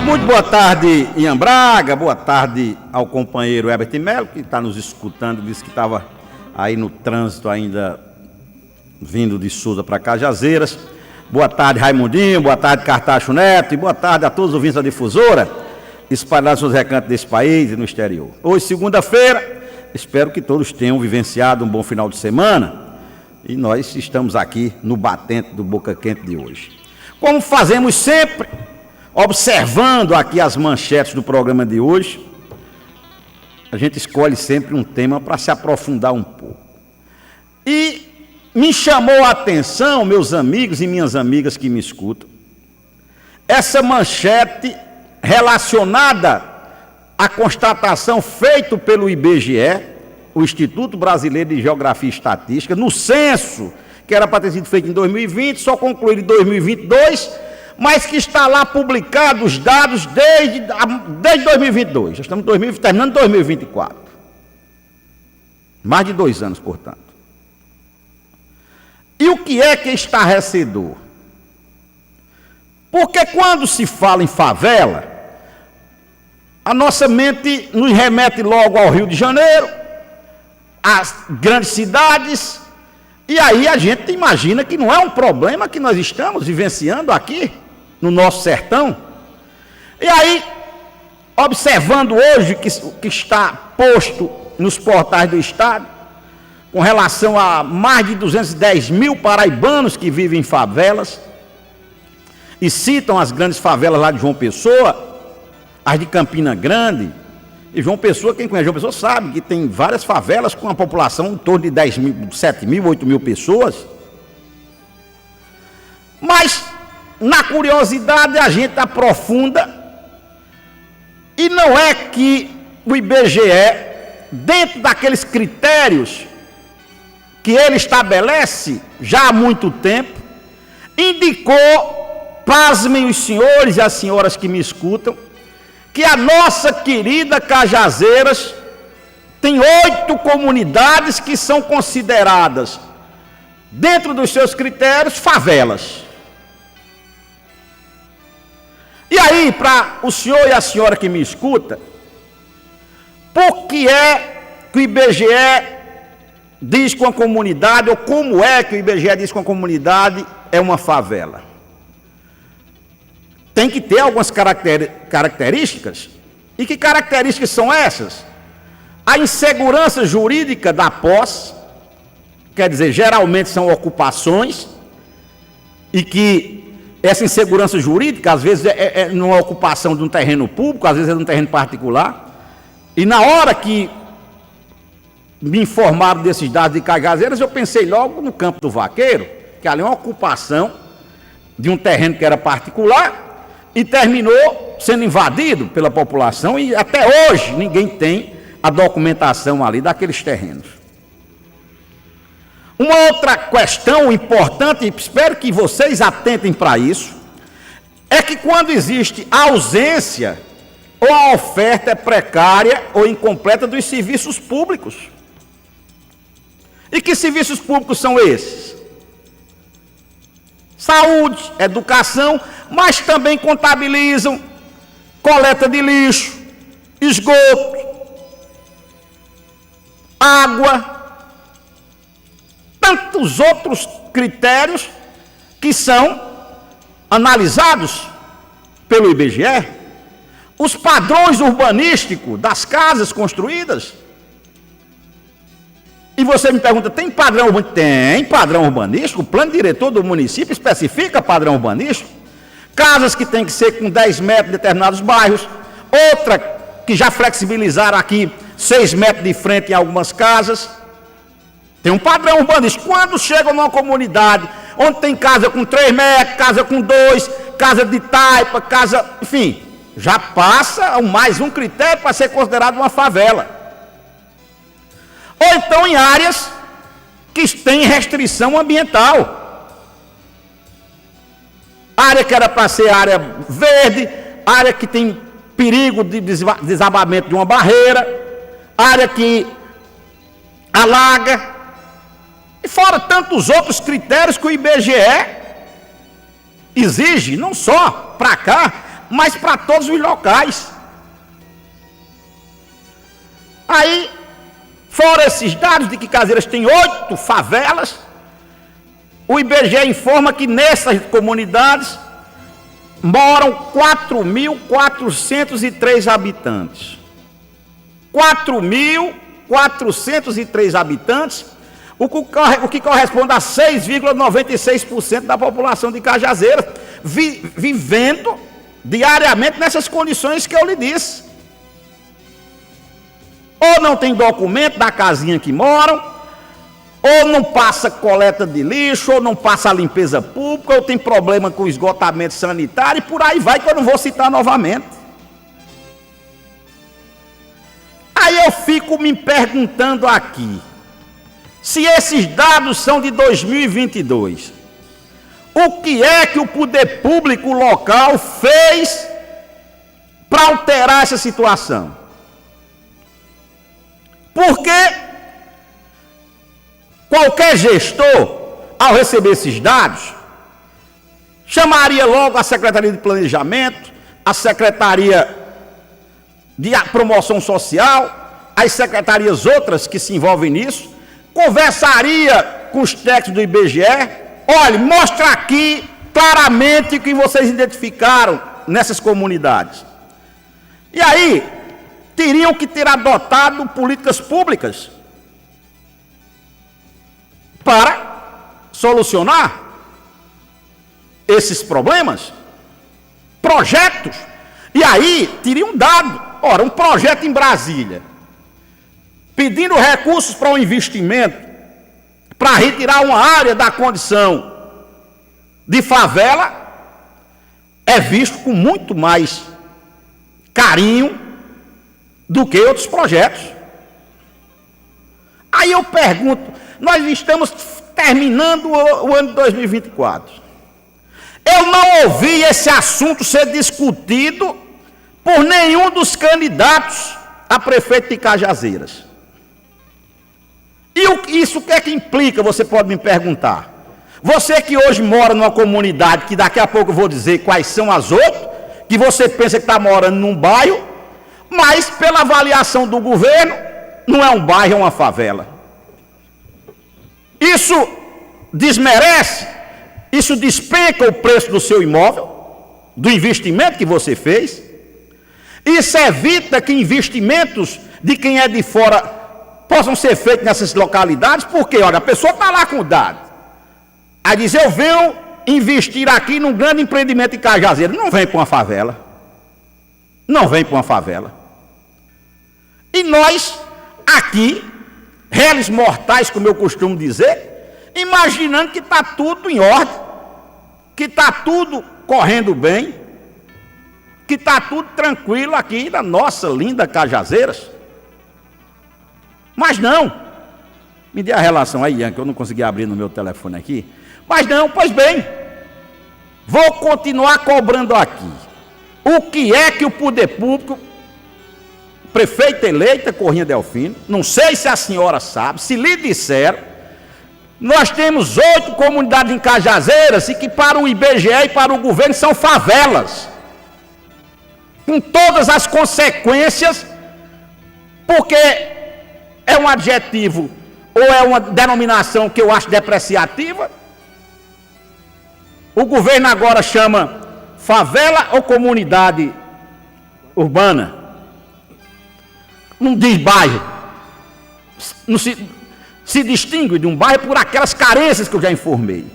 Muito boa tarde, Ian Braga, boa tarde ao companheiro Herbert Melo, que está nos escutando, disse que estava aí no trânsito ainda, vindo de Souza para Cajazeiras. Boa tarde, Raimundinho, boa tarde, Cartacho Neto, e boa tarde a todos os ouvintes da difusora, espalhados nos recantos desse país e no exterior. Hoje, segunda-feira, espero que todos tenham vivenciado um bom final de semana, e nós estamos aqui no batente do Boca Quente de hoje. Como fazemos sempre, observando aqui as manchetes do programa de hoje, a gente escolhe sempre um tema para se aprofundar um pouco. E me chamou a atenção, meus amigos e minhas amigas que me escutam, essa manchete relacionada à constatação feita pelo IBGE, o Instituto Brasileiro de Geografia e Estatística, no censo que era para ter sido feito em 2020, só concluído em 2022, mas que está lá publicado os dados desde 2022. Já estamos terminando 2024. Mais de 2 anos, portanto. E o que é estarrecedor? Porque quando se fala em favela, a nossa mente nos remete logo ao Rio de Janeiro, às grandes cidades, e aí a gente imagina que não é um problema que nós estamos vivenciando aqui no nosso sertão. E aí, observando hoje o que está posto nos portais do Estado, com relação a mais de 210 mil paraibanos que vivem em favelas, e citam as grandes favelas lá de João Pessoa, as de Campina Grande. E João Pessoa, quem conhece João Pessoa sabe que tem várias favelas com a população em torno de 10 mil, 7 mil, 8 mil pessoas. Mas, na curiosidade, a gente aprofunda, e não é que o IBGE, dentro daqueles critérios que ele estabelece já há muito tempo, indicou, pasmem os senhores e as senhoras que me escutam, que a nossa querida Cajazeiras tem 8 comunidades que são consideradas, dentro dos seus critérios, favelas. E aí, para o senhor e a senhora que me escuta, por que é que o IBGE diz que uma comunidade, ou como é que o IBGE diz que uma comunidade é uma favela? Tem que ter algumas características. E que características são essas? A insegurança jurídica da posse, quer dizer, geralmente são ocupações, e que essa insegurança jurídica, às vezes, é numa ocupação de um terreno público, às vezes é de um terreno particular. E na hora que me informaram desses dados de Cajazeiras, eu pensei logo no Campo do Vaqueiro, que ali é uma ocupação de um terreno que era particular, e terminou sendo invadido pela população, e até hoje ninguém tem a documentação ali daqueles terrenos. Uma outra questão importante, e espero que vocês atentem para isso, é que quando existe ausência, ou a oferta é precária ou incompleta dos serviços públicos. E que serviços públicos são esses? Saúde, educação, mas também contabilizam coleta de lixo, esgoto, água, tantos outros critérios que são analisados pelo IBGE, os padrões urbanísticos das casas construídas. E você me pergunta, tem padrão urbanístico? Tem padrão urbanístico, o plano diretor do município especifica padrão urbanístico. Casas que tem que ser com 10 metros em determinados bairros, outra que já flexibilizaram aqui 6 metros de frente em algumas casas. Tem um padrão urbanístico. Quando chegam numa comunidade onde tem casa com 3 metros, casa com 2, casa de taipa, casa, enfim, já passa mais um critério para ser considerado uma favela. Ou então em áreas que têm restrição ambiental. Área que era para ser área verde, área que tem perigo de desabamento de uma barreira, área que alaga, e fora tantos outros critérios que o IBGE exige não só para cá, mas para todos os locais. Aí, fora esses dados de que Cajazeiras tem 8 favelas, o IBGE informa que nessas comunidades moram 4.403 habitantes. 4.403 habitantes, o que corresponde a 6,96% da população de Cajazeiras, vivendo diariamente nessas condições que eu lhe disse. Ou não tem documento da casinha que moram, ou não passa coleta de lixo, ou não passa a limpeza pública, ou tem problema com o esgotamento sanitário, e por aí vai, que eu não vou citar novamente. Aí eu fico me perguntando aqui, se esses dados são de 2022, o que é que o poder público local fez para alterar essa situação? Porque qualquer gestor, ao receber esses dados, chamaria logo a Secretaria de Planejamento, a Secretaria de Promoção Social, as secretarias outras que se envolvem nisso, conversaria com os técnicos do IBGE, olha, mostra aqui claramente o que vocês identificaram nessas comunidades. E aí, teriam que ter adotado políticas públicas para solucionar esses problemas, projetos. E aí, teriam dado, ora, um projeto em Brasília, pedindo recursos para um investimento, para retirar uma área da condição de favela, é visto com muito mais carinho do que outros projetos. Aí eu pergunto, nós estamos terminando o ano de 2024. Eu não ouvi esse assunto ser discutido por nenhum dos candidatos a prefeito de Cajazeiras. E isso o que é que implica, você pode me perguntar. Você que hoje mora numa comunidade, que daqui a pouco eu vou dizer quais são as outras, que você pensa que está morando num bairro, mas pela avaliação do governo, não é um bairro, é uma favela. Isso desmerece, isso despenca o preço do seu imóvel, do investimento que você fez. Isso evita que investimentos de quem é de fora possam ser feitos nessas localidades, porque, olha, a pessoa está lá com o dado. Aí diz, eu venho investir aqui num grande empreendimento em Cajazeiras. Não vem para uma favela. Não vem para uma favela. E nós, aqui, réis mortais, como eu costumo dizer, imaginando que está tudo em ordem, que está tudo correndo bem, que está tudo tranquilo aqui na nossa linda Cajazeiras. Mas não. Me dê a relação aí, Ian, que eu não consegui abrir no meu telefone aqui. Mas não, pois bem, vou continuar cobrando aqui. O que é que o poder público, prefeita eleita Corrêa Delfino, não sei se a senhora sabe, se lhe disseram, nós temos 8 comunidades em Cajazeiras e que para o IBGE e para o governo são favelas. Com todas as consequências, porque é um adjetivo ou é uma denominação que eu acho depreciativa. O governo agora chama favela ou comunidade urbana. Não diz bairro. Não se distingue de um bairro por aquelas carências que eu já informei.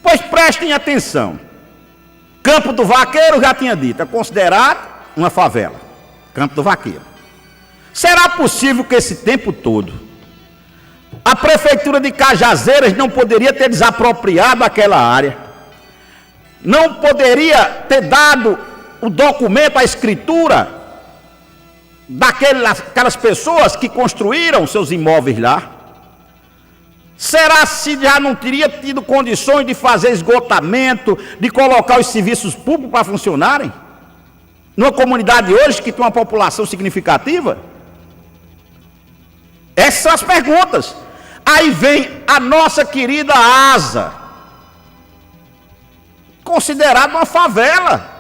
Pois prestem atenção. Campo do Vaqueiro, já tinha dito, é considerado uma favela. Campo do Vaqueiro. Será possível que esse tempo todo a prefeitura de Cajazeiras não poderia ter desapropriado aquela área? Não poderia ter dado o documento, a escritura daquelas pessoas que construíram seus imóveis lá? Será se já não teria tido condições de fazer esgotamento, de colocar os serviços públicos para funcionarem? Numa comunidade hoje que tem uma população significativa? Essas são as perguntas. Aí vem a nossa querida ASA, considerado uma favela.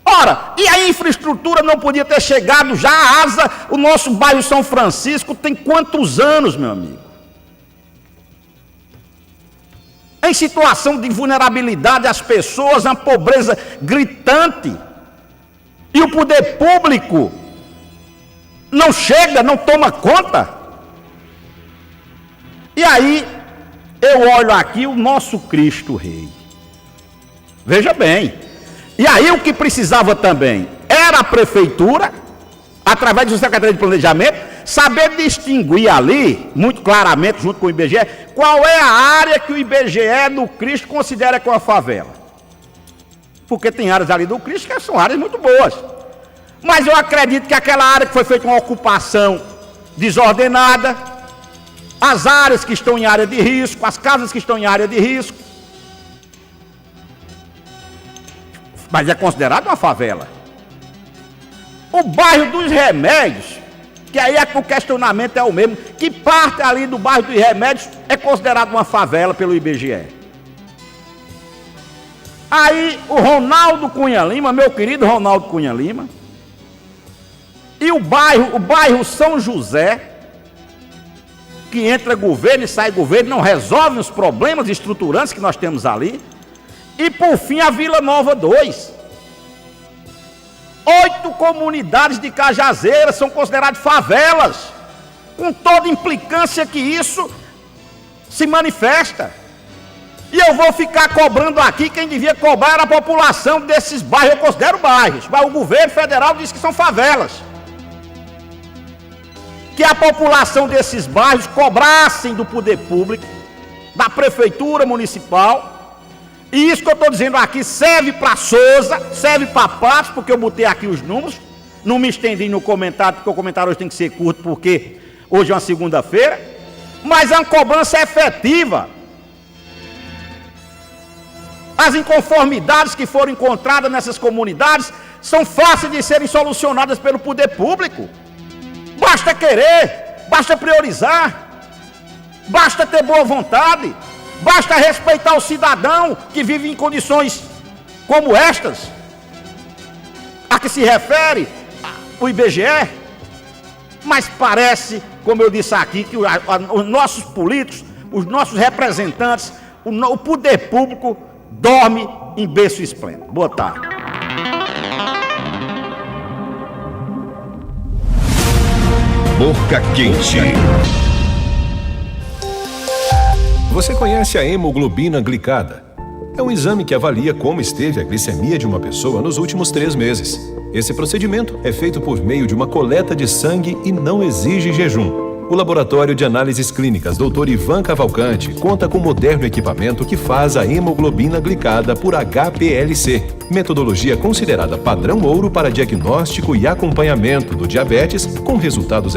Ora, e a infraestrutura não podia ter chegado já à asa? O nosso bairro São Francisco tem quantos anos, meu amigo? Em situação de vulnerabilidade, as pessoas, uma pobreza gritante. E o poder público não chega, não toma conta. E aí, eu olho aqui o nosso Cristo Rei. Veja bem. E aí o que precisava também era a prefeitura, através do Secretaria de Planejamento, saber distinguir ali, muito claramente, junto com o IBGE, qual é a área que o IBGE do Cristo considera que é uma favela. Porque tem áreas ali do Cristo que são áreas muito boas. Mas eu acredito que aquela área que foi feita uma ocupação desordenada, as áreas que estão em área de risco, as casas que estão em área de risco, mas é considerado uma favela. O bairro dos Remédios, que aí o questionamento é o mesmo, que parte ali do bairro dos Remédios é considerado uma favela pelo IBGE. Aí o Ronaldo Cunha Lima, meu querido Ronaldo Cunha Lima, e o bairro São José, que entra governo e sai governo, não resolve os problemas estruturantes que nós temos ali. E por fim a Vila Nova 2. 8 comunidades de Cajazeiras são consideradas favelas, com toda implicância que isso se manifesta. E eu vou ficar cobrando aqui, quem devia cobrar era a população desses bairros, eu considero bairros, mas o governo federal diz que são favelas. Que a população desses bairros cobrassem do poder público, da prefeitura municipal. E isso que eu estou dizendo aqui serve para Souza, serve para Patos, porque eu botei aqui os números, não me estendi no comentário, porque o comentário hoje tem que ser curto, porque hoje é uma segunda-feira, mas é uma cobrança efetiva. As inconformidades que foram encontradas nessas comunidades são fáceis de serem solucionadas pelo poder público. Basta querer, basta priorizar, basta ter boa vontade. Basta respeitar o cidadão que vive em condições como estas, a que se refere o IBGE. Mas parece, como eu disse aqui, que os nossos políticos, os nossos representantes, o poder público dorme em berço esplêndido. Boa tarde. Boca Quente. Você conhece a hemoglobina glicada? É um exame que avalia como esteve a glicemia de uma pessoa nos últimos 3 meses. Esse procedimento é feito por meio de uma coleta de sangue e não exige jejum. O Laboratório de Análises Clínicas Dr. Ivan Cavalcante conta com moderno equipamento que faz a hemoglobina glicada por HPLC, metodologia considerada padrão ouro para diagnóstico e acompanhamento do diabetes, com resultados